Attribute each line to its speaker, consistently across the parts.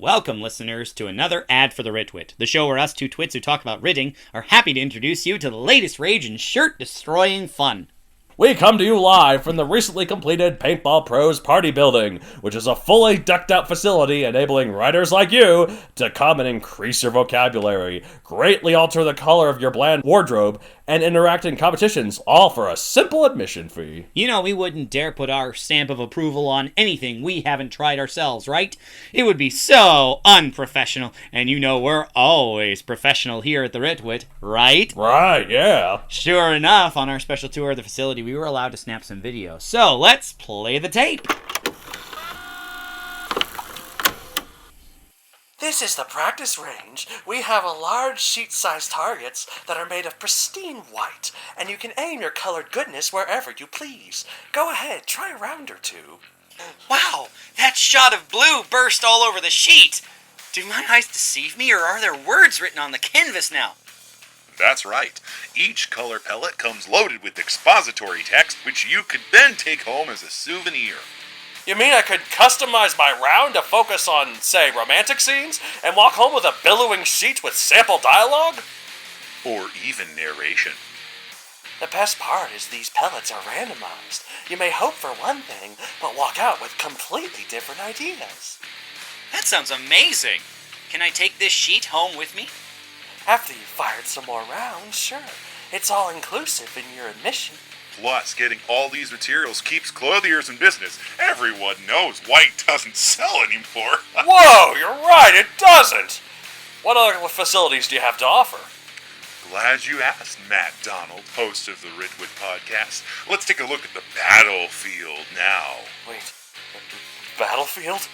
Speaker 1: Welcome, listeners, to another ad for the Ritwit, the show where us two twits who talk about writting are happy to introduce you to the latest rage and shirt-destroying fun.
Speaker 2: We come to you live from the recently completed Paintball Prose Party Building, which is a fully decked-out facility enabling writers like you to come and increase your vocabulary, greatly alter the color of your bland wardrobe, and interact in competitions, all for a simple admission fee.
Speaker 1: You know, we wouldn't dare put our stamp of approval on anything we haven't tried ourselves, right? It would be so unprofessional, and you know we're always professional here at the Ritwit, right?
Speaker 2: Right, yeah.
Speaker 1: Sure enough, on our special tour of the facility, we were allowed to snap some video. So, let's play the tape.
Speaker 3: This is the practice range. We have a large sheet-sized targets that are made of pristine white, and you can aim your colored goodness wherever you please. Go ahead, try a round or two.
Speaker 1: Wow, that shot of blue burst all over the sheet. Do my eyes deceive me, or are there words written on the canvas now?
Speaker 4: That's right. Each color pellet comes loaded with expository text, which you could then take home as a souvenir.
Speaker 3: You mean I could customize my round to focus on, say, romantic scenes, and walk home with a billowing sheet with sample dialogue?
Speaker 4: Or even narration.
Speaker 3: The best part is these pellets are randomized. You may hope for one thing, but walk out with completely different ideas.
Speaker 1: That sounds amazing. Can I take this sheet home with me?
Speaker 3: After you've fired some more rounds, sure. It's all inclusive in your admission.
Speaker 4: Plus, getting all these materials keeps clothiers in business. Everyone knows white doesn't sell anymore.
Speaker 3: Whoa, you're right, it doesn't! What other facilities do you have to offer?
Speaker 4: Glad you asked, Matt Donald, host of the Ritwit podcast. Let's take a look at the battlefield now.
Speaker 3: Wait, battlefield?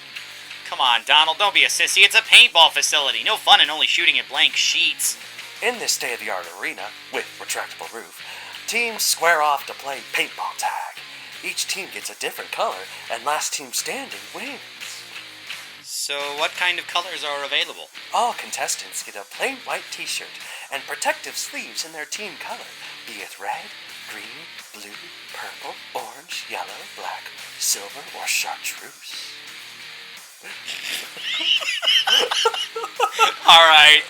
Speaker 1: Come on, Donald, don't be a sissy. It's a paintball facility. No fun in only shooting at blank sheets.
Speaker 3: In this state-of-the-art arena, with retractable roof, teams square off to play paintball tag. Each team gets a different color, and last team standing wins.
Speaker 1: So what kind of colors are available?
Speaker 3: All contestants get a plain white t-shirt and protective sleeves in their team color, be it red, green, blue, purple, orange, yellow, black, silver, or chartreuse.
Speaker 1: All right,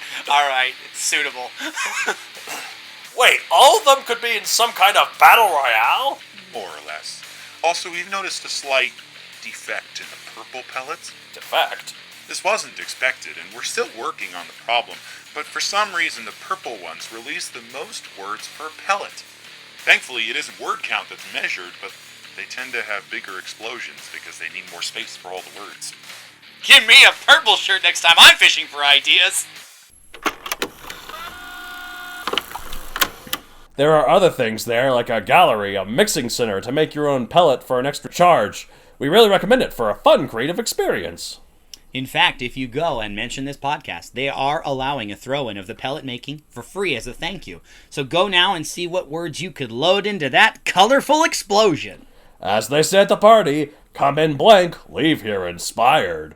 Speaker 1: it's suitable.
Speaker 3: Wait, all of them could be in some kind of battle royale?
Speaker 4: More or less. Also, we've noticed a slight defect in the purple pellets.
Speaker 3: Defect?
Speaker 4: This wasn't expected, and we're still working on the problem, but for some reason the purple ones release the most words per pellet. Thankfully, it isn't word count that's measured, but they tend to have bigger explosions because they need more space for all the words.
Speaker 1: Give me a purple shirt next time I'm fishing for ideas.
Speaker 2: There are other things there, like a gallery, a mixing center to make your own pellet for an extra charge. We really recommend it for a fun, creative experience.
Speaker 1: In fact, if you go and mention this podcast, they are allowing a throw-in of the pellet making for free as a thank you. So go now and see what words you could load into that colorful explosion.
Speaker 2: As they say at the party, come in blank, leave here inspired.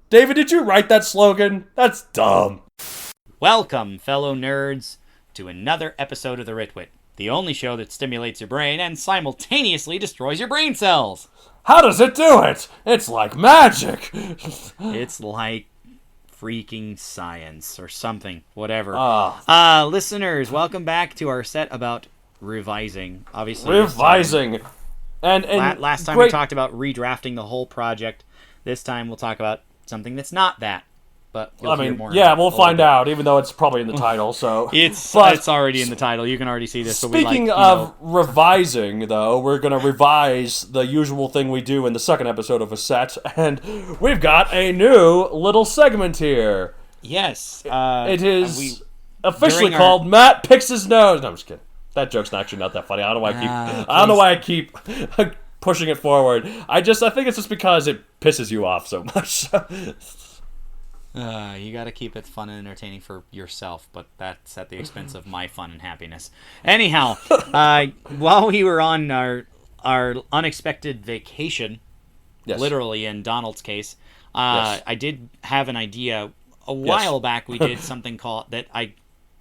Speaker 2: David, did you write that slogan? That's dumb.
Speaker 1: Welcome, fellow nerds, to another episode of the Ritwit, the only show that stimulates your brain and simultaneously destroys your brain cells.
Speaker 2: How does it do it? It's like magic.
Speaker 1: It's like freaking science or something, whatever. Listeners, welcome back to our set about revising. Obviously,
Speaker 2: revising. And
Speaker 1: last time we talked about redrafting the whole project. This time we'll talk about something that's not that. But hear more
Speaker 2: we'll find out, even though it's probably in the title. So
Speaker 1: it's already in the title. You can already see this.
Speaker 2: Speaking of revising, though, we're going to revise the usual thing we do in the second episode of a set, and we've got a new little segment here.
Speaker 1: Yes,
Speaker 2: it is officially called Matt Picks His Nose. No, I'm just kidding. That joke's actually not that funny. I don't know why I keep pushing it forward. I think it's just because it pisses you off so much.
Speaker 1: You gotta keep it fun and entertaining for yourself, but that's at the expense of my fun and happiness. Anyhow, while we were on our unexpected vacation,
Speaker 2: yes.
Speaker 1: Literally in Donald's case,
Speaker 2: yes.
Speaker 1: I did have an idea. A while back, we did something that I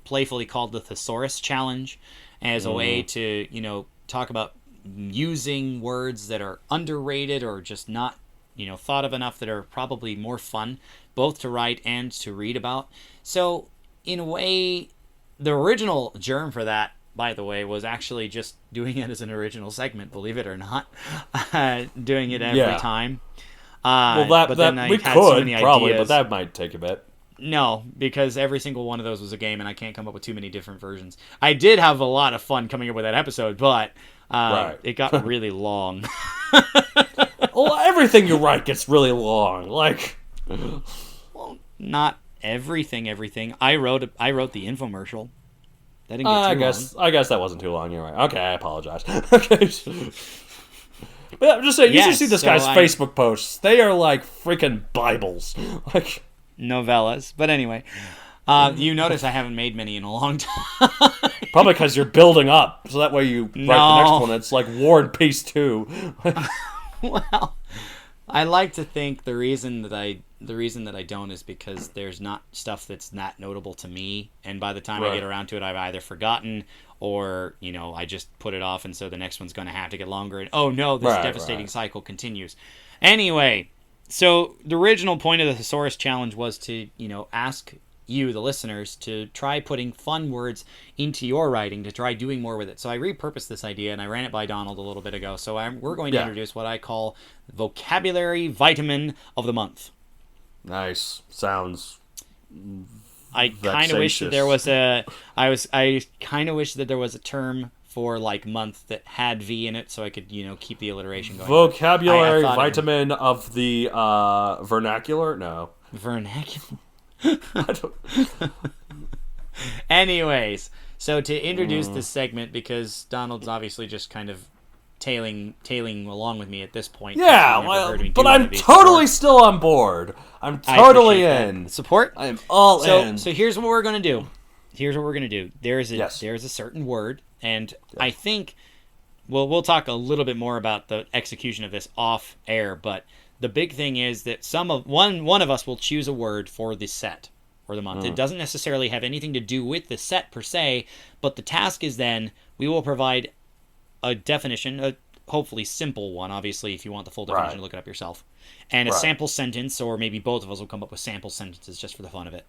Speaker 1: playfully called the Thesaurus Challenge as a way to, talk about using words that are underrated or just not thought of enough that are probably more fun, both to write and to read about. So, in a way, the original germ for that, by the way, was actually just doing it as an original segment, believe it or not. Doing it every time.
Speaker 2: Well, that we could, probably, but that might take a bit.
Speaker 1: No, because every single one of those was a game, and I can't come up with too many different versions. I did have a lot of fun coming up with that episode, but it got really long.
Speaker 2: Well, everything you write gets really long.
Speaker 1: Well, not everything. I wrote the infomercial. That didn't get too long.
Speaker 2: I guess that wasn't too long. You're right. Okay, I apologize. Okay. But I'm just saying, you should see this guy's Facebook posts. They are like freaking Bibles.
Speaker 1: Novellas. But anyway, you notice I haven't made many in a long time.
Speaker 2: Probably because you're building up, so that way you write the next one. It's like War and Peace 2.
Speaker 1: Well, I like to think the reason that I don't is because there's not stuff that's that notable to me, and by the time I get around to it, I've either forgotten or I just put it off, and so the next one's going to have to get longer. And oh no, this devastating cycle continues. Anyway, so the original point of the Thesaurus Challenge was to ask you, the listeners, to try putting fun words into your writing, to try doing more with it. So I repurposed this idea, and I ran it by Donald a little bit ago. So we're going to introduce what I call Vocabulary Vitamin of the Month.
Speaker 2: Nice. Sounds
Speaker 1: I kind of wish that there was I kind of wish that there was a term for month that had V in it, so I could keep the alliteration going.
Speaker 2: Vocabulary vitamin of the vernacular? No.
Speaker 1: Vernacular? Anyways, so to introduce this segment, because Donald's obviously just kind of tailing along with me at this point.
Speaker 2: Yeah, but I'm totally still on board. I'm totally in.
Speaker 1: Support?
Speaker 2: I'm all in.
Speaker 1: So here's what we're going to do. There's a certain word, and I think we'll talk a little bit more about the execution of this off air, but the big thing is that one of us will choose a word for the set or the month. It doesn't necessarily have anything to do with the set per se, but the task is then we will provide a definition, a hopefully simple one, obviously, if you want the full definition, look it up yourself, and a sample sentence, or maybe both of us will come up with sample sentences just for the fun of it.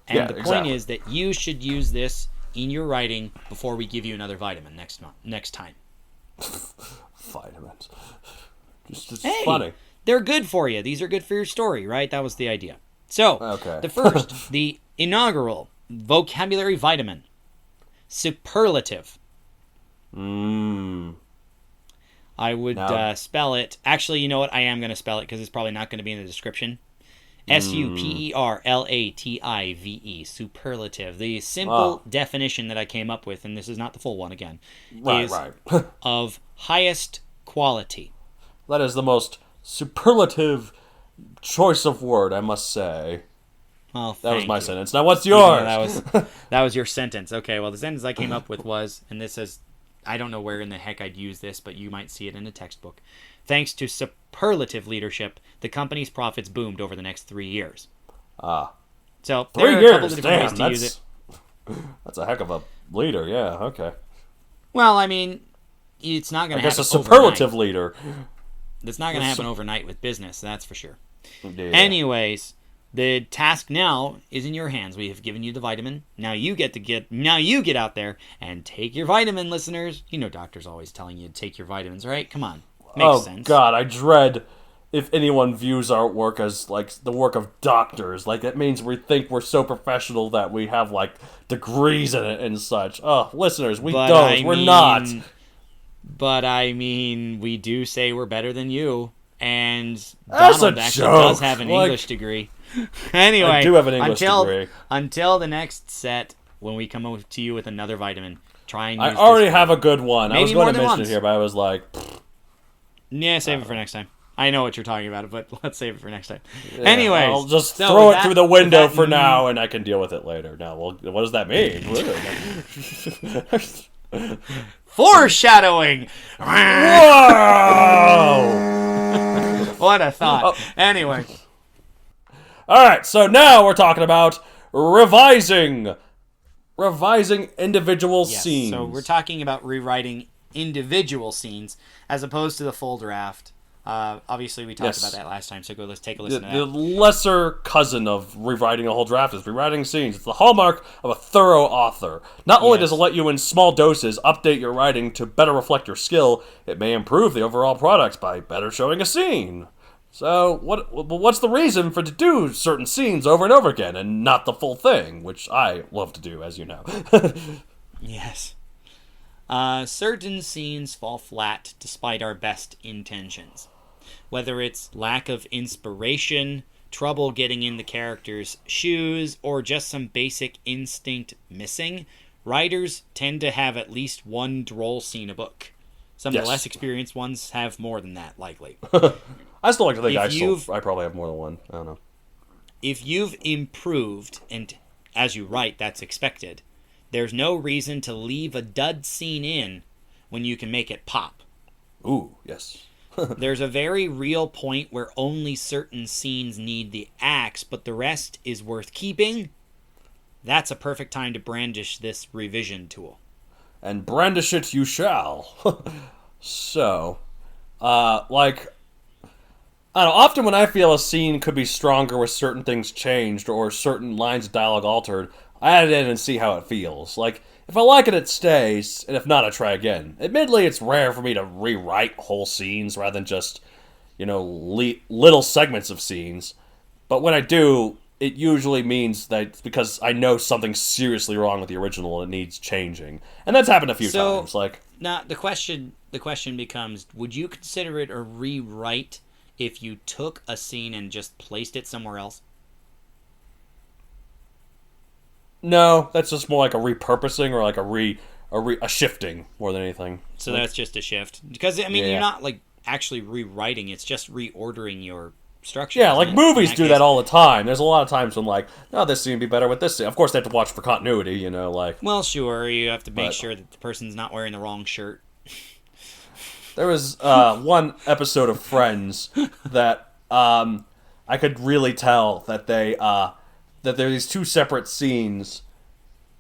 Speaker 1: And the point is that you should use this in your writing before we give you another vitamin next time.
Speaker 2: Vitamins. It's
Speaker 1: funny. They're good for you. These are good for your story, right? That was the idea. So, the first, the inaugural vocabulary vitamin, superlative. I would spell it. Actually, you know what? I am going to spell it because it's probably not going to be in the description. Superlative. Superlative. The simple definition that I came up with, and this is not the full one again, is of highest quality.
Speaker 2: That is the most superlative choice of word, I must say.
Speaker 1: Well,
Speaker 2: that was my sentence. Now, what's yours?
Speaker 1: That was your sentence. Okay, well, the sentence I came up with was, and this is, I don't know where in the heck I'd use this, but you might see it in a textbook. Thanks to superlative leadership, the company's profits boomed over the next 3 years. So
Speaker 2: 3 years.
Speaker 1: There are a couple of different ways to use it.
Speaker 2: That's a heck of a leader. Yeah. Okay.
Speaker 1: Well, I mean, it's not going to happen.
Speaker 2: I guess a superlative leader.
Speaker 1: It's not going to happen overnight with business, that's for sure.
Speaker 2: Yeah.
Speaker 1: Anyways, the task now is in your hands. We have given you the vitamin. Now you get out there and take your vitamin, listeners. You know doctors always telling you to take your vitamins, right? Come on. Makes sense.
Speaker 2: Oh, God, I dread if anyone views our work as, the work of doctors. It means we think we're so professional that we have, degrees in it and such. Oh, listeners, we're not.
Speaker 1: But, I mean, we do say we're better than you. And
Speaker 2: That's
Speaker 1: Donald
Speaker 2: a
Speaker 1: actually
Speaker 2: joke.
Speaker 1: does have an English degree. Anyway,
Speaker 2: I do have an English degree.
Speaker 1: Until the next set, when we come up to you with another vitamin, try and use
Speaker 2: I already have a good one.
Speaker 1: Maybe
Speaker 2: I was going to mention
Speaker 1: once.
Speaker 2: it here, but I was like...
Speaker 1: Yeah, save it for next time. I know what you're talking about, but let's save it for next time. Yeah, anyways.
Speaker 2: I'll just throw it through the window for now, and I can deal with it later. Now, what does that mean?
Speaker 1: Foreshadowing!
Speaker 2: Whoa!
Speaker 1: What a thought. Anyway.
Speaker 2: Alright, so now we're talking about revising. Revising individual scenes.
Speaker 1: So we're talking about rewriting individual scenes as opposed to the full draft Obviously, we talked about that last time, so let's take a listen to that.
Speaker 2: The lesser cousin of rewriting a whole draft is rewriting scenes. It's the hallmark of a thorough author. Not only does it let you, in small doses, update your writing to better reflect your skill, it may improve the overall product by better showing a scene. So, what's the reason to do certain scenes over and over again, and not the full thing, which I love to do, as you know.
Speaker 1: Yes. Certain scenes fall flat despite our best intentions. Whether it's lack of inspiration, trouble getting in the character's shoes, or just some basic instinct missing, writers tend to have at least one droll scene a book. Some of the less experienced ones have more than that, likely.
Speaker 2: I still like to think I probably have more than one. I don't know.
Speaker 1: If you've improved, and as you write, that's expected, there's no reason to leave a dud scene in when you can make it pop.
Speaker 2: Ooh, yes.
Speaker 1: There's a very real point where only certain scenes need the axe, but the rest is worth keeping. That's a perfect time to brandish this revision tool.
Speaker 2: And brandish it you shall. So, I don't know, often when I feel a scene could be stronger with certain things changed or certain lines of dialogue altered, I add it in and see how it feels. Like, if I like it, it stays, and if not, I try again. Admittedly, it's rare for me to rewrite whole scenes rather than just, little segments of scenes. But when I do, it usually means that it's because I know something's seriously wrong with the original and it needs changing. And that's happened a few times.
Speaker 1: Now, the question becomes, would you consider it a rewrite if you took a scene and just placed it somewhere else?
Speaker 2: No, that's just more like a repurposing or like a shifting more than anything.
Speaker 1: So that's just a shift. Because, you're not, actually rewriting. It's just reordering your structure.
Speaker 2: Yeah, like movies do that all the time. There's a lot of times when, this scene would be better with this scene. Of course, they have to watch for continuity,
Speaker 1: Well, sure, you have to make sure that the person's not wearing the wrong shirt.
Speaker 2: There was one episode of Friends that I could really tell that that there are these two separate scenes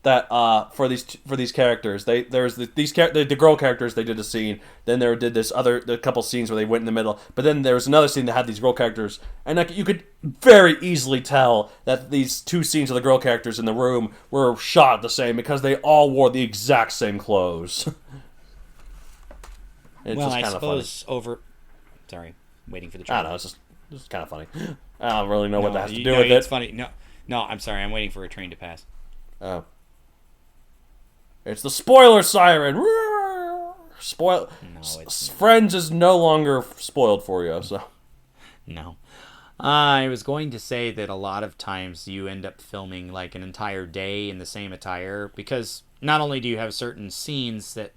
Speaker 2: that for these characters. The girl characters, they did a scene. Then they did the couple scenes where they went in the middle. But then there was another scene that had these girl characters, and you could very easily tell that these two scenes of the girl characters in the room were shot the same because they all wore the exact same clothes.
Speaker 1: It's well, I suppose funny. Sorry, waiting for the train.
Speaker 2: I don't know, it's just kind of funny. I don't really know what that has to do with it.
Speaker 1: It's funny. No, I'm sorry. I'm waiting for a train to pass.
Speaker 2: Oh. It's the spoiler siren. Friends is no longer spoiled for you, so.
Speaker 1: No. I was going to say that a lot of times you end up filming an entire day in the same attire because not only do you have certain scenes that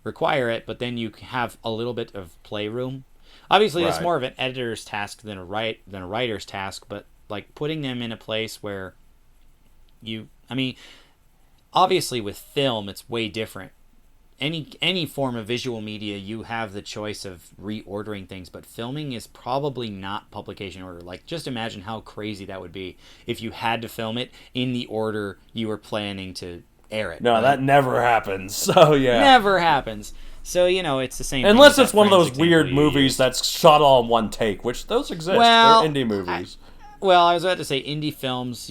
Speaker 1: require it, but then you have a little bit of playroom. Obviously, it's more of an editor's task than a writer's task, but putting them in a place where obviously with film, it's way different. Any form of visual media, you have the choice of reordering things, but filming is probably not publication order. Just imagine how crazy that would be if you had to film it in the order you were planning to air it.
Speaker 2: No, that never happens. So, yeah.
Speaker 1: Never happens. So, it's the same
Speaker 2: Unless it's one of those weird movies that's shot all in one take, which those exist.
Speaker 1: Well,
Speaker 2: they're indie movies.
Speaker 1: I was about to say indie films,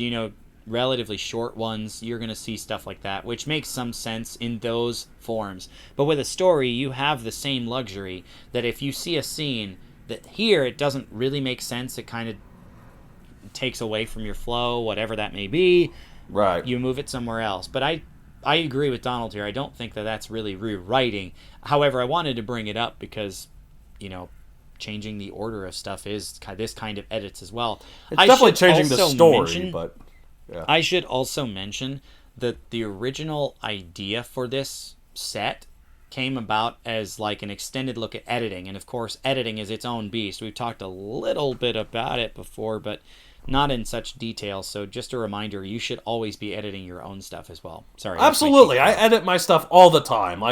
Speaker 1: relatively short ones, you're going to see stuff like that, which makes some sense in those forms. But with a story, you have the same luxury that if you see a scene that here it doesn't really make sense, it kind of takes away from your flow, whatever that may be.
Speaker 2: Right.
Speaker 1: You move it somewhere else. But I agree with Donald here. I don't think that that's really rewriting. However, I wanted to bring it up because, changing the order of stuff is this kind of edits as well.
Speaker 2: It's definitely changing the story, but yeah.
Speaker 1: I should also mention that the original idea for this set came about as an extended look at editing, and of course editing is its own beast. We've talked a little bit about it before, but not in such detail, so just a reminder, you should always be editing your own stuff as well. Sorry.
Speaker 2: Absolutely, I edit my stuff all the time.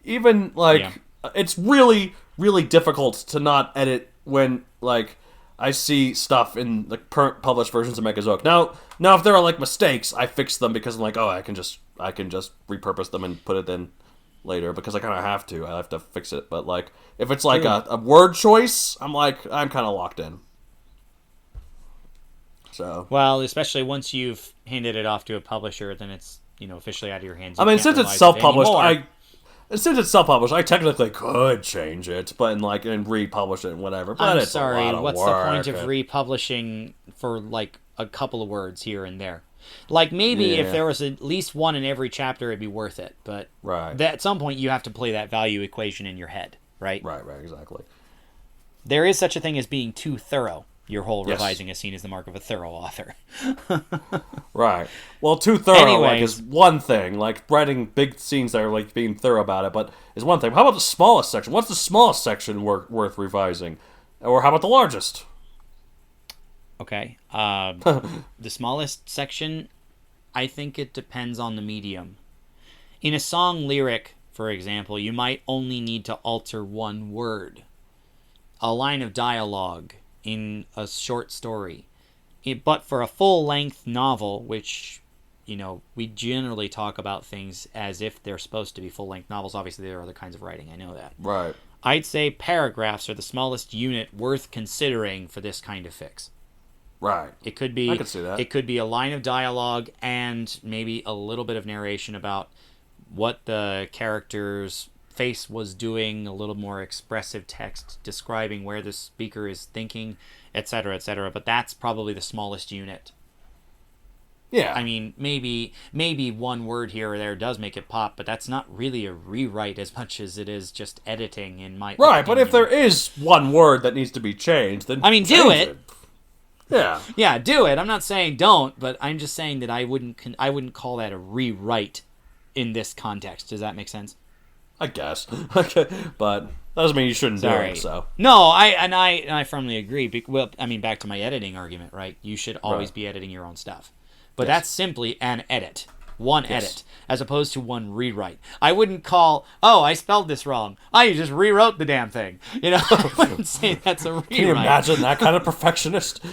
Speaker 2: It's really, really difficult to not edit when, I see stuff in the current published versions of Mechazoic. Now, if there are, mistakes, I fix them because I'm I can just repurpose them and put it in. later because I kind of have to. I have to fix it. But like, if it's like a word choice, I'm kind of locked in. So
Speaker 1: well, especially once you've handed it off to a publisher, then it's officially out of your hands.
Speaker 2: I mean, since it's self-published, I technically could change it, but and republish it and whatever. But
Speaker 1: I'm
Speaker 2: it's
Speaker 1: sorry.
Speaker 2: a lot of
Speaker 1: What's
Speaker 2: work.
Speaker 1: the point of republishing for like a couple of words here and there? Like maybe if there was at least one in every chapter, it'd be worth it. But at some point, you have to play that value equation in your head, right?
Speaker 2: Right, exactly.
Speaker 1: There is such a thing as being too thorough. Your whole revising is seen as the mark of a thorough author.
Speaker 2: Right. Well, too thorough is one thing. Like writing big scenes that are like being thorough about it, but is one thing. How about the smallest section? What's the smallest section worth revising? Or how about the largest?
Speaker 1: Okay. The smallest section, I think it depends on the medium. In a song lyric, for example, you might only need to alter one word. A line of dialogue in a short story. But for a full-length novel, which, we generally talk about things as if they're supposed to be full-length novels. Obviously, there are other kinds of writing. I know that.
Speaker 2: Right.
Speaker 1: I'd say paragraphs are the smallest unit worth considering for this kind of fix.
Speaker 2: Right.
Speaker 1: It could be.
Speaker 2: I could see that.
Speaker 1: It could be a line of dialogue and maybe a little bit of narration about what the character's face was doing, a little more expressive text describing where the speaker is thinking, etc., etc. But that's probably the smallest unit.
Speaker 2: Yeah.
Speaker 1: I mean, maybe one word here or there does make it pop, but that's not really a rewrite as much as it is just editing in my opinion.
Speaker 2: But if there is one word that needs to be changed, then
Speaker 1: do it.
Speaker 2: Yeah.
Speaker 1: Yeah, do it. I'm not saying don't, but I'm just saying that I wouldn't call that a rewrite in this context. Does that make sense?
Speaker 2: I guess. Okay, but that doesn't mean you shouldn't do it. So
Speaker 1: no, I firmly agree. Well, I mean, back to my editing argument, right? You should always be editing your own stuff, but that's simply an edit, one edit, as opposed to one rewrite. I wouldn't call, I spelled this wrong. I just rewrote the damn thing. I wouldn't say that's a rewrite.
Speaker 2: Can you imagine that kind of perfectionist?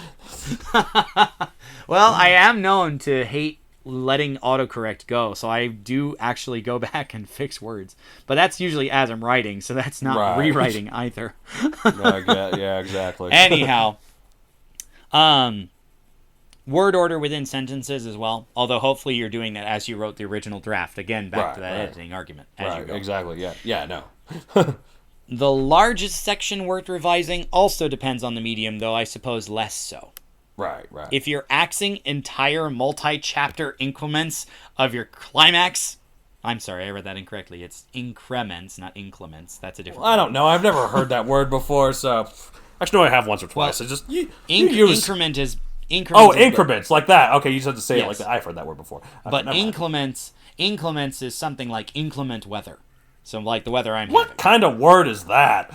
Speaker 1: Well, I am known to hate letting autocorrect go, so I do actually go back and fix words, but that's usually as I'm writing, so that's not rewriting either.
Speaker 2: Yeah, exactly.
Speaker 1: Anyhow, word order within sentences as well, although hopefully you're doing that as you wrote the original draft. Again, back to that editing argument as you go.
Speaker 2: Exactly. No.
Speaker 1: The largest section worth revising also depends on the medium, though I suppose less so.
Speaker 2: Right.
Speaker 1: If you're axing entire multi-chapter increments of your climax... I'm sorry, I read that incorrectly. It's increments, not inclements. That's a different word.
Speaker 2: I don't know. I've never heard that word before, so... Actually, no, I have once or twice.
Speaker 1: Well,
Speaker 2: it's just...
Speaker 1: increment is...
Speaker 2: increments, like that. Okay, you just have to say it like that. I've heard that word before.
Speaker 1: But inclements is something like inclement weather. So like the weather I'm having.
Speaker 2: What kind of word is that?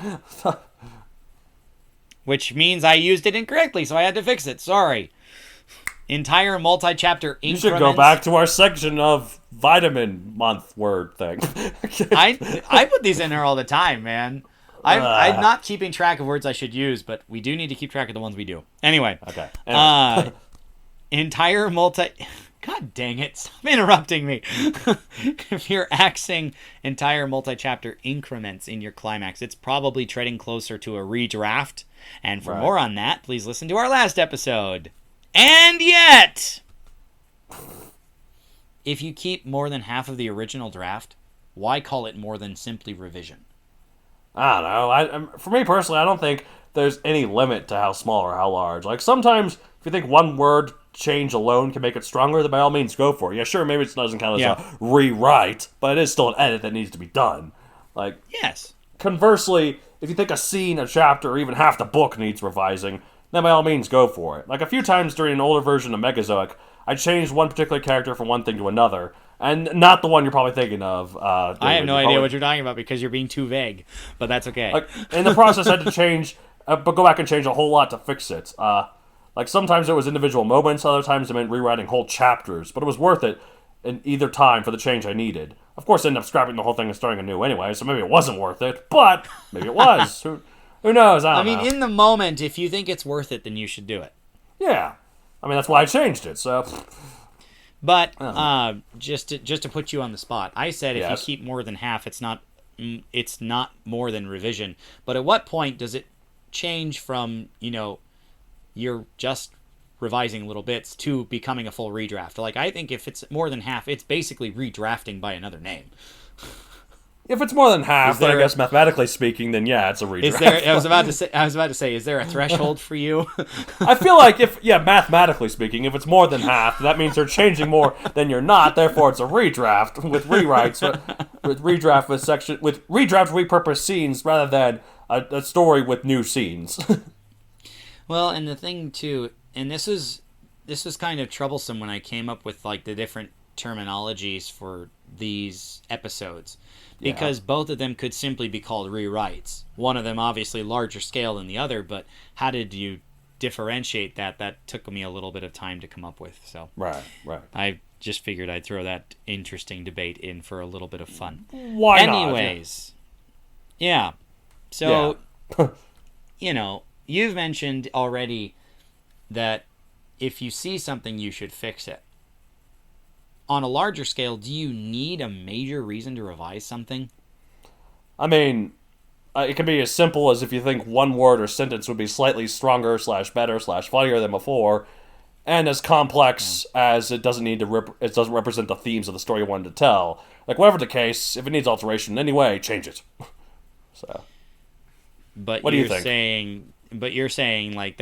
Speaker 1: Which means I used it incorrectly, so I had to fix it. Sorry. Entire multi-chapter increments.
Speaker 2: You should go back to our section of vitamin month word thing.
Speaker 1: I put these in there all the time, man. I'm not keeping track of words I should use, but we do need to keep track of the ones we do. Anyway.
Speaker 2: Okay.
Speaker 1: Entire God dang it. Stop interrupting me. If you're axing entire multi-chapter increments in your climax, it's probably treading closer to a redraft. And for more on that, please listen to our last episode. And yet, if you keep more than half of the original draft, why call it more than simply revision?
Speaker 2: I don't know. For me personally, I don't think there's any limit to how small or how large. Like, sometimes, if you think one word change alone can make it stronger, then by all means go for it. Yeah, sure, maybe it doesn't count as a rewrite, but it is still an edit that needs to be done. Like,
Speaker 1: yes.
Speaker 2: Conversely, if you think a scene, a chapter, or even half the book needs revising, then by all means go for it. Like, a few times during an older version of Megazoic, I changed one particular character from one thing to another, and not the one you're probably thinking of.
Speaker 1: I have no idea what you're talking about because you're being too vague, but that's okay.
Speaker 2: Like, in the process, I had to change, but go back and change a whole lot to fix it. Like, sometimes it was individual moments, other times it meant rewriting whole chapters, but it was worth it in either time for the change I needed. Of course, I ended up scrapping the whole thing and starting anew anyway, so maybe it wasn't worth it, but maybe it was. Who knows? I don't know.
Speaker 1: In the moment, if you think it's worth it, then you should do it.
Speaker 2: Yeah. I mean, that's why I changed it, so...
Speaker 1: But just to put you on the spot, I said if
Speaker 2: Yes.
Speaker 1: you keep more than half, it's not more than revision. But at what point does it change from, you're just revising little bits to becoming a full redraft? Like, I think if it's more than half, it's basically redrafting by another name.
Speaker 2: If it's more than half, then I guess mathematically speaking, then yeah, it's a redraft.
Speaker 1: I was about to say, is there a threshold for you?
Speaker 2: I feel like mathematically speaking, if it's more than half, that means you're changing more than you're not. Therefore, it's a redraft with rewrites, with redraft repurposed scenes rather than a story with new scenes.
Speaker 1: Well, and the thing too, and this was kind of troublesome when I came up with like the different terminologies for these episodes, because both of them could simply be called rewrites. One of them obviously larger scale than the other, but how did you differentiate that? That took me a little bit of time to come up with. So
Speaker 2: Right.
Speaker 1: I just figured I'd throw that interesting debate in for a little bit of fun.
Speaker 2: Why not?
Speaker 1: Anyways, yeah. So, you've mentioned already that if you see something, you should fix it. On a larger scale, do you need a major reason to revise something?
Speaker 2: I mean, it can be as simple as if you think one word or sentence would be slightly stronger / better / funnier than before, and as complex as it doesn't need to it doesn't represent the themes of the story you wanted to tell. Like, whatever the case, if it needs alteration in any way, change it. So,
Speaker 1: but
Speaker 2: what do you think?
Speaker 1: You're saying like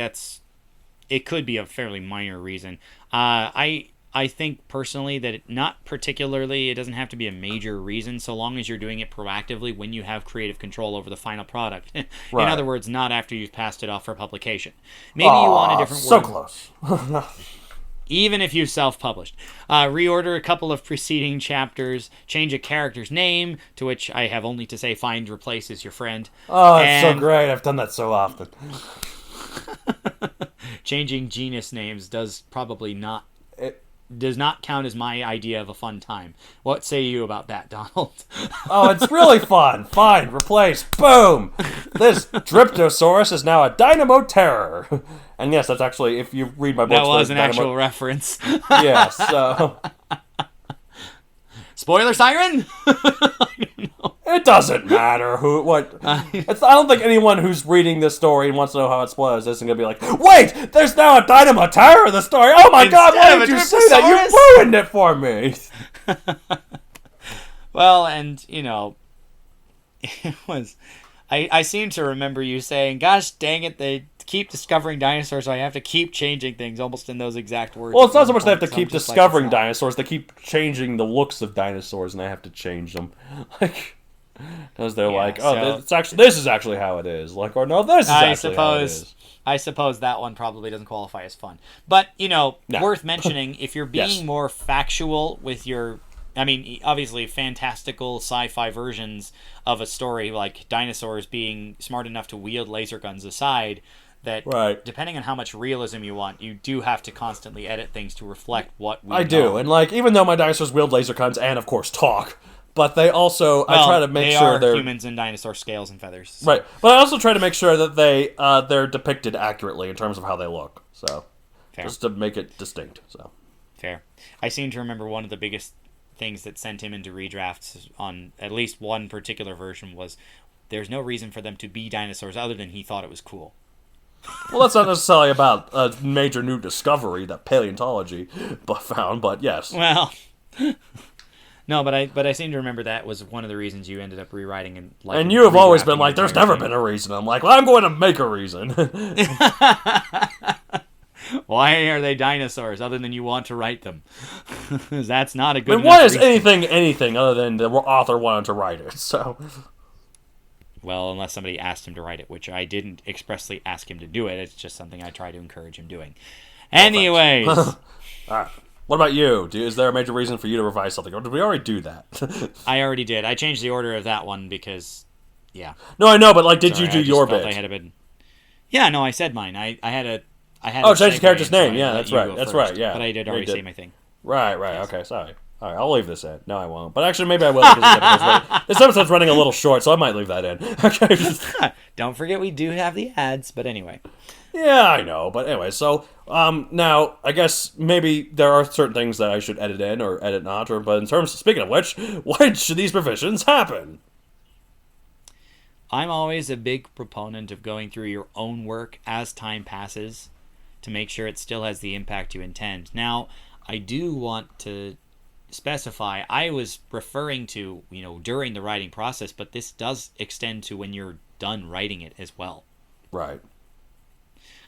Speaker 1: it could be a fairly minor reason. I think personally that it doesn't have to be a major reason, so long as you're doing it proactively when you have creative control over the final product. In other words, not after you've passed it off for publication. Maybe you want a different word.
Speaker 2: So close.
Speaker 1: Even if you self-published. Reorder a couple of preceding chapters, change a character's name, to which I have only to say find replaces your friend.
Speaker 2: Oh, that's so great. I've done that so often.
Speaker 1: Changing genus names does not count as my idea of a fun time. What say you about that, Donald?
Speaker 2: Oh, it's really fun. Fine, replace. Boom! This Dryptosaurus is now a Dynamo Terror. And yes, that's actually, if you read my books...
Speaker 1: That was an actual reference.
Speaker 2: Yes, so...
Speaker 1: Spoiler siren? I don't know.
Speaker 2: It doesn't matter I don't think anyone who's reading this story and wants to know how it spoils isn't going to be like, wait, there's now a Dynamo Terror in the story. Oh my God, why did you say that? You ruined it for me.
Speaker 1: Well, and, it was... I seem to remember you saying, gosh dang it, they keep discovering dinosaurs, so I have to keep changing things, almost in those exact words.
Speaker 2: Well, it's not so much they have to keep discovering dinosaurs, they keep changing the looks of dinosaurs, and I have to change them. Like... Because they're this is actually how it is. Like, or no, this is actually how it is.
Speaker 1: I suppose that one probably doesn't qualify as fun. But, worth mentioning, if you're being more factual with your... I mean, obviously, fantastical sci-fi versions of a story, like dinosaurs being smart enough to wield laser guns aside, that depending on how much realism you want, you do have to constantly edit things to reflect what we know.
Speaker 2: Do, and, like, even though my dinosaurs wield laser guns and, of course, talk... But they also, I try to make sure they're
Speaker 1: humans and dinosaur scales and feathers. So.
Speaker 2: Right, but I also try to make sure that they're depicted accurately in terms of how they look. So, just to make it distinct. So,
Speaker 1: fair. I seem to remember one of the biggest things that sent him into redrafts on at least one particular version was there's no reason for them to be dinosaurs other than he thought it was cool.
Speaker 2: Well, that's not necessarily about a major new discovery that paleontology found, but yes.
Speaker 1: Well. No, but I seem to remember that was one of the reasons you ended up rewriting and like.
Speaker 2: And you have always been like, "There's never been a reason." I'm like, "Well, I'm going to make a reason."
Speaker 1: Why are they dinosaurs? Other than you want to write them, that's not a good.
Speaker 2: But why is anything other than the author wanted to write it? So.
Speaker 1: Well, unless somebody asked him to write it, which I didn't expressly ask him to do it. It's just something I try to encourage him doing. Anyways.
Speaker 2: All right. What about you? Is there a major reason for you to revise something, or did we already do that?
Speaker 1: I already did. I changed the order of that one because, yeah.
Speaker 2: No, I know, but like, did you do your bit?
Speaker 1: I had a bit. Yeah, no, I said mine. I had a.
Speaker 2: Change the character's name. Yeah, that's right. That's right. Yeah,
Speaker 1: but I did already say my thing.
Speaker 2: Right. Yes. Okay. Sorry. All right, I'll leave this in. No, I won't. But actually, maybe I will. Because this episode's running a little short, so I might leave that in. Okay.
Speaker 1: Don't forget we do have the ads, but anyway.
Speaker 2: Yeah, I know. But anyway, so now I guess maybe there are certain things that I should edit in or edit not. But in terms of speaking of which, when should these revisions happen?
Speaker 1: I'm always a big proponent of going through your own work as time passes to make sure it still has the impact you intend. Now, I do want to specify, I was referring to, during the writing process, but this does extend to when you're done writing it as well.
Speaker 2: Right.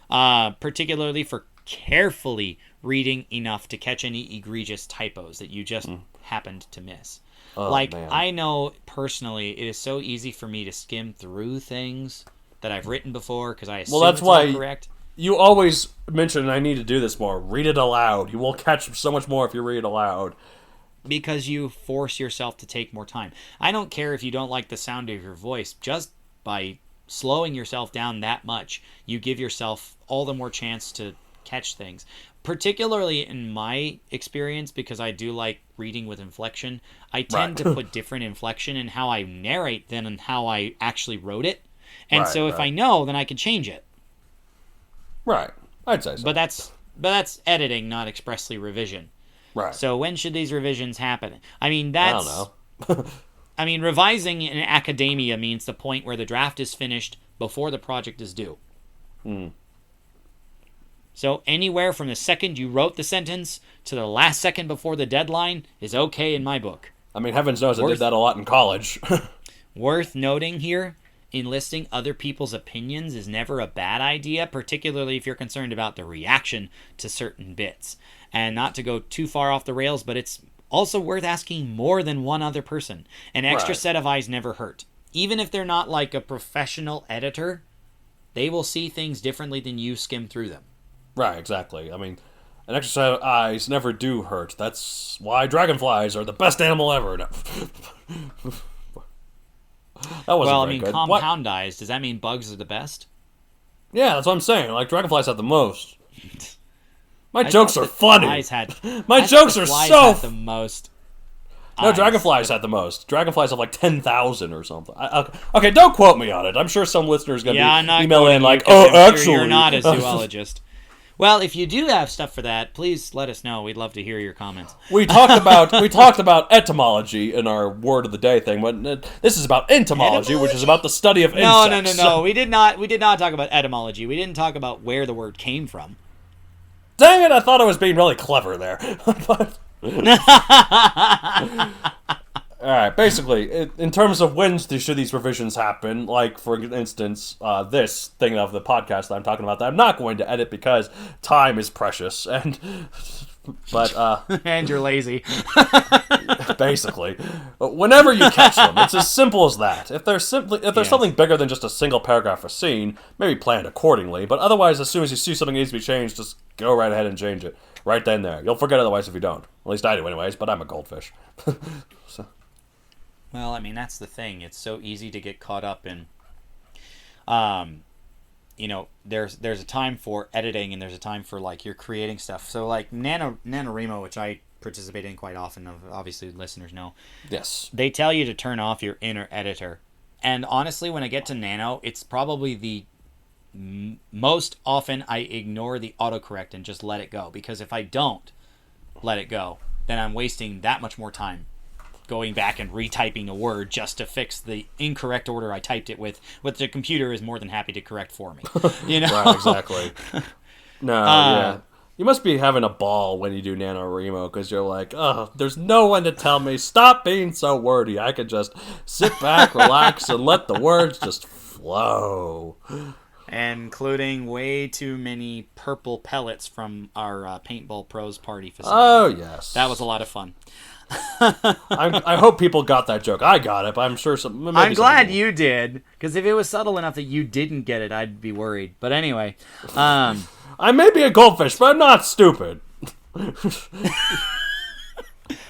Speaker 1: Particularly for carefully reading enough to catch any egregious typos that you just happened to miss.
Speaker 2: Oh, man.
Speaker 1: I know personally it is so easy for me to skim through things that I've written before because I assume
Speaker 2: that's
Speaker 1: it's
Speaker 2: why
Speaker 1: all correct.
Speaker 2: You always mention, I need to do this more. Read it aloud. You will catch so much more if you read it aloud.
Speaker 1: Because you force yourself to take more time. I don't care if you don't like the sound of your voice. Just by slowing yourself down that much, you give yourself all the more chance to catch things. Particularly in my experience, because I do like reading with inflection, I tend to put different inflection in how I narrate than in how I actually wrote it. And so if I know, then I can change it.
Speaker 2: Right. I'd say so.
Speaker 1: But that's editing, not expressly revision.
Speaker 2: Right.
Speaker 1: So when should these revisions happen? I mean, that's...
Speaker 2: I don't know.
Speaker 1: I mean, revising in academia means the point where the draft is finished before the project is due. So anywhere from the second you wrote the sentence to the last second before the deadline is okay in my book.
Speaker 2: I mean, heavens knows I did that a lot in college.
Speaker 1: Worth noting here, enlisting other people's opinions is never a bad idea, particularly if you're concerned about the reaction to certain bits. And not to go too far off the rails, but it's also worth asking more than one other person. An extra set of eyes never hurt. Even if they're not like a professional editor, they will see things differently than you skim through them. Right,
Speaker 2: exactly. I mean, an extra set of eyes never do hurt. That's why dragonflies are the best animal ever. No. That wasn't very good.
Speaker 1: Compound eyes, does that mean bugs are the best?
Speaker 2: Yeah, that's what I'm saying. Like, dragonflies have the most. My jokes are funny. My jokes are so
Speaker 1: the most.
Speaker 2: No, dragonflies had the most. Dragonflies have like 10,000 or something. Okay, don't quote me on it. I'm sure some listeners are going to email in like, actually.
Speaker 1: You're not a zoologist. Well, if you do have stuff for that, please let us know. We'd love to hear your comments.
Speaker 2: We talked about etymology in our word of the day thing, but this is about entomology, which is about the study of insects.
Speaker 1: No. We did not talk about etymology. We didn't talk about where the word came from.
Speaker 2: Dang it! I thought I was being really clever there. All right. Basically, in terms of when should these revisions happen, like for instance, this thing of the podcast that I'm talking about that I'm not going to edit because time is precious, and
Speaker 1: you're lazy.
Speaker 2: Basically, whenever you catch them, it's as simple as that. If there's something bigger than just a single paragraph or scene, maybe plan it accordingly. But otherwise, as soon as you see something needs to be changed, just go right ahead and change it right then and there. You'll forget otherwise if you don't. At least I do, anyways. But I'm a goldfish. So.
Speaker 1: Well, I mean, that's the thing. It's so easy to get caught up in, there's a time for editing and there's a time for, like, you're creating stuff. So, like, NaNoWriMo, which I participate in quite often, obviously listeners know.
Speaker 2: Yes.
Speaker 1: They tell you to turn off your inner editor. And honestly, when I get to Nano, it's probably the most often I ignore the autocorrect and just let it go. Because if I don't let it go, then I'm wasting that much more time going back and retyping a word just to fix the incorrect order I typed it with, which the computer is more than happy to correct for me.
Speaker 2: Right, exactly. Yeah. You must be having a ball when you do NaNoWriMo because you're like, oh, there's no one to tell me, stop being so wordy. I could just sit back, relax, and let the words just flow.
Speaker 1: Including way too many purple pellets from our paintball prose party facility.
Speaker 2: Oh, yes.
Speaker 1: That was a lot of fun.
Speaker 2: I hope people got that joke. I got it, but I'm sure
Speaker 1: I'm glad you did, because if it was subtle enough that you didn't get it, I'd be worried. But anyway,
Speaker 2: I may be a goldfish, but I'm not stupid.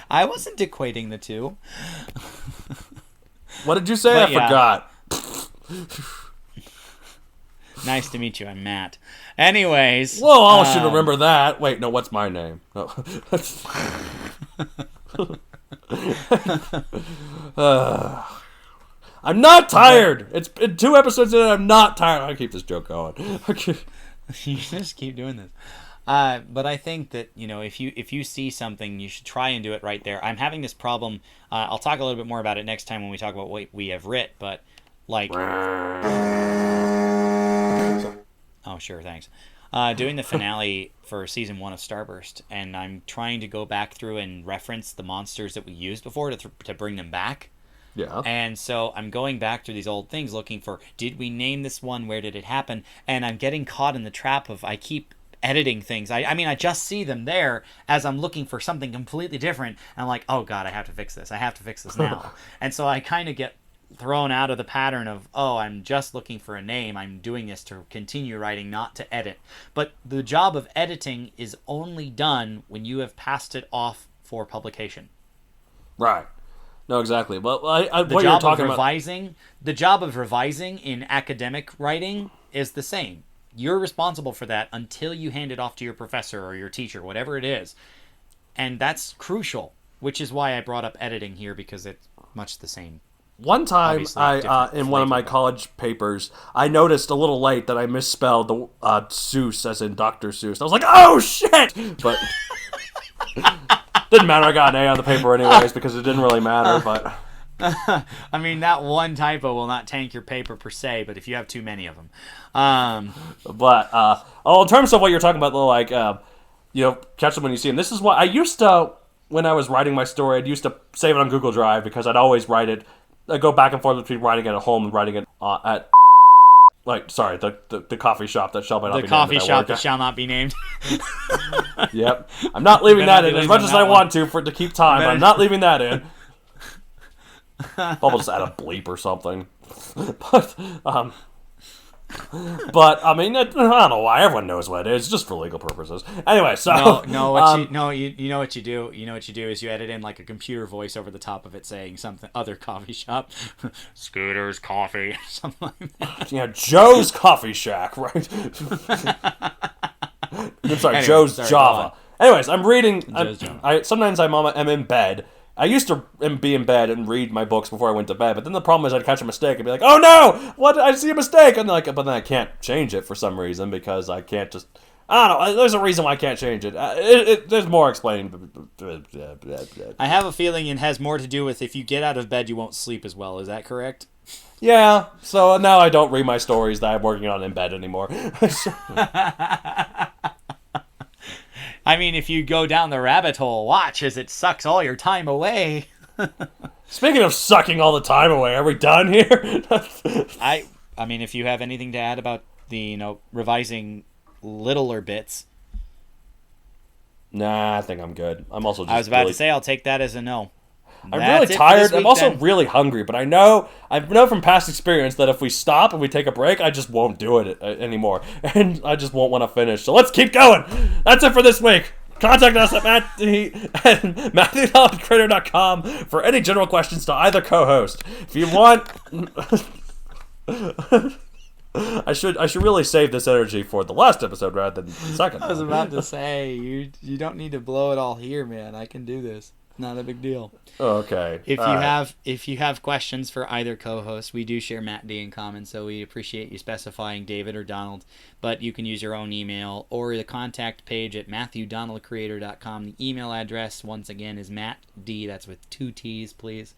Speaker 1: I wasn't equating the two.
Speaker 2: What did you say? I forgot.
Speaker 1: Nice to meet you. I'm Matt. Anyways.
Speaker 2: Well, I should remember that. Wait, no, what's my name? No. I'm not tired. It's been 2 episodes in and I'm not tired. I'll keep this joke going.
Speaker 1: You just keep doing this. But I think that, if you see something, you should try and do it right there. I'm having this problem. I'll talk a little bit more about it next time when we talk about what we have writ. But like, oh sure, thanks. Doing the finale for season 1 of Starburst, and I'm trying to go back through and reference the monsters that we used before to bring them back.
Speaker 2: Yeah.
Speaker 1: And so I'm going back through these old things looking for, did we name this one? Where did it happen? And I'm getting caught in the trap of, I keep editing things. I just see them there as I'm looking for something completely different. And I'm like, oh God, I have to fix this. I have to fix this now. And so I kind of get thrown out of the pattern of, oh, I'm just looking for a name. I'm doing this to continue writing, not to edit. But the job of editing is only done when you have passed it off for publication.
Speaker 2: Right. No, exactly. But
Speaker 1: the
Speaker 2: what
Speaker 1: job
Speaker 2: you're talking
Speaker 1: of revising, the job of revising in academic writing is the same. You're responsible for that until you hand it off to your professor or your teacher, whatever it is. And that's crucial, which is why I brought up editing here, because it's much the same.
Speaker 2: One time, in one of my college papers, I noticed a little late that I misspelled the Seuss as in Dr. Seuss. I was like, oh shit! But didn't matter. I got an A on the paper anyways because it didn't really matter. But
Speaker 1: I mean, that one typo will not tank your paper per se, but if you have too many of them.
Speaker 2: In terms of what you're talking about, like, catch them when you see them. This is what I used to, when I was writing my story, I'd used to save it on Google Drive because I'd always write it. I go back and forth between writing it at home and writing it at, the coffee shop that shall not be named.
Speaker 1: The coffee shop that shall not be named.
Speaker 2: Yep. I'm not leaving that in as much as I want to keep time, but I'm not leaving that in. I'll just add a bleep or something. But I mean, I don't know why. Everyone knows what it is, just for legal purposes. Anyway, so
Speaker 1: you know what you do. You know what you do is you edit in like a computer voice over the top of it saying something other coffee shop, Scooter's Coffee, something like that.
Speaker 2: Yeah, Joe's Coffee Shack, right? I'm sorry, Joe's Java. Anyways, I'm reading. Sometimes I'm in bed. I used to be in bed and read my books before I went to bed, but then the problem is I'd catch a mistake and be like, oh no, what, I see a mistake, and but then I can't change it for some reason because I can't just, I don't know, there's a reason why I can't change it. There's more explaining.
Speaker 1: I have a feeling it has more to do with if you get out of bed, you won't sleep as well. Is that correct?
Speaker 2: Yeah, so now I don't read my stories that I'm working on in bed anymore.
Speaker 1: I mean, if you go down the rabbit hole, watch as it sucks all your time away.
Speaker 2: Speaking of sucking all the time away, are we done here?
Speaker 1: I mean, if you have anything to add about the, revising littler bits.
Speaker 2: Nah, I think I'm good. I'm also just
Speaker 1: I was about to say, I'll take that as a no.
Speaker 2: I'm really tired. I'm also really hungry, but I know from past experience that if we stop and we take a break, I just won't do it anymore, and I just won't want to finish. So let's keep going. That's it for this week. Contact us at matthew.creator.com for any general questions to either co-host. If you want, I should really save this energy for the last episode rather than the second.
Speaker 1: I was about to say you don't need to blow it all here, man. I can do this. Not a big deal.
Speaker 2: Okay.
Speaker 1: If you have questions for either co-host, we do share Matt D in common, so we appreciate you specifying David or Donald. But you can use your own email or the contact page at matthewdonaldcreator.com. The email address once again is Matt D. That's with 2 T's, please.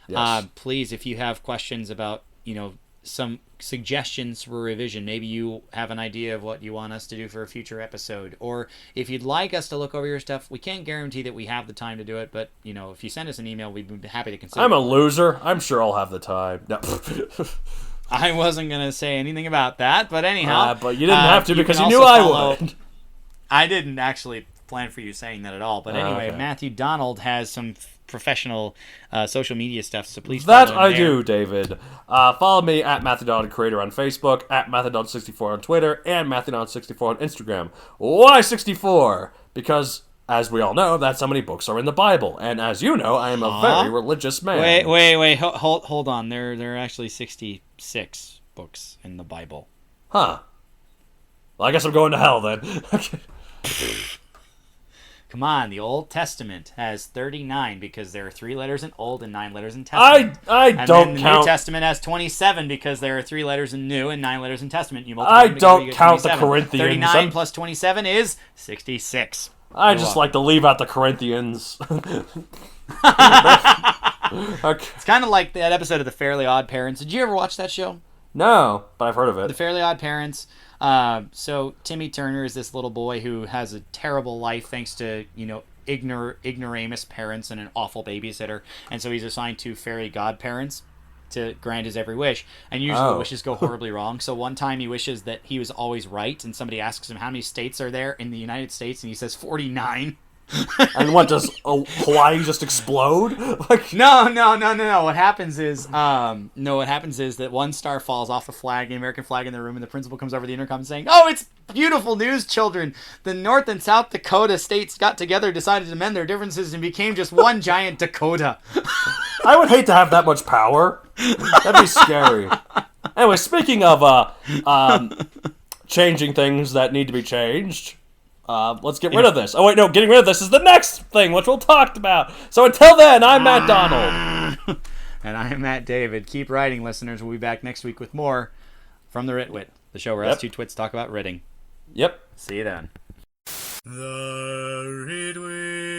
Speaker 2: Yes.
Speaker 1: Please, if you have questions about some suggestions for revision, maybe you have an idea of what you want us to do for a future episode, or if you'd like us to look over your stuff, we can't guarantee that we have the time to do it, but if you send us an email, we'd be happy to consider.
Speaker 2: I'm a loser. I'm sure I'll have the time. No.
Speaker 1: I wasn't gonna say anything about that, but anyhow,
Speaker 2: but you didn't have to because you knew I would.
Speaker 1: I didn't actually plan for you saying that at all, but anyway, okay. Matthew Donald has some professional social media stuff, so please follow him there.
Speaker 2: Do, David. Follow me at MatthewDonald Creator on Facebook, at MatthewDonald64 on Twitter, and MatthewDonald64 on Instagram. Why 64? Because, as we all know, that's how many books are in the Bible, and as you know, I am a very religious man.
Speaker 1: Wait, hold on. There are actually 66 books in the Bible.
Speaker 2: Huh. Well, I guess I'm going to hell then.
Speaker 1: Come on, the Old Testament has 39 because there are 3 letters in Old and 9 letters in Testament.
Speaker 2: I don't
Speaker 1: And the
Speaker 2: count.
Speaker 1: New Testament has 27 because there are 3 letters in New and 9 letters in Testament. You
Speaker 2: I
Speaker 1: multiply them together,
Speaker 2: don't
Speaker 1: you get
Speaker 2: count the
Speaker 1: 27.
Speaker 2: Corinthians.
Speaker 1: 39 plus 27 is 66.
Speaker 2: I just like to leave out the Corinthians. Okay.
Speaker 1: It's kind of like that episode of The Fairly Odd Parents. Did you ever watch that show?
Speaker 2: No, but I've heard of it.
Speaker 1: The Fairly Odd Parents. So Timmy Turner is this little boy who has a terrible life thanks to, ignoramus parents and an awful babysitter. And so he's assigned to fairy godparents to grant his every wish. And usually the wishes go horribly wrong. So one time he wishes that he was always right, and somebody asks him how many states are there in the United States, and he says 49.
Speaker 2: And what, does Hawaii just explode?
Speaker 1: No. What happens is that one star falls off the flag, the American flag in the room, and the principal comes over the intercom saying, "Oh, it's beautiful news, children! The North and South Dakota states got together, decided to mend their differences, and became just one giant Dakota."
Speaker 2: I would hate to have that much power. That'd be scary. Anyway, speaking of changing things that need to be changed. Let's get rid of this. Oh, wait, no, getting rid of this is the next thing, which we'll talk about. So until then, I'm Matt Donald.
Speaker 1: And I'm Matt David. Keep writing, listeners. We'll be back next week with more from the Ritwit, the show where us two twits talk about writting.
Speaker 2: Yep.
Speaker 1: See you then.
Speaker 5: The Ritwit.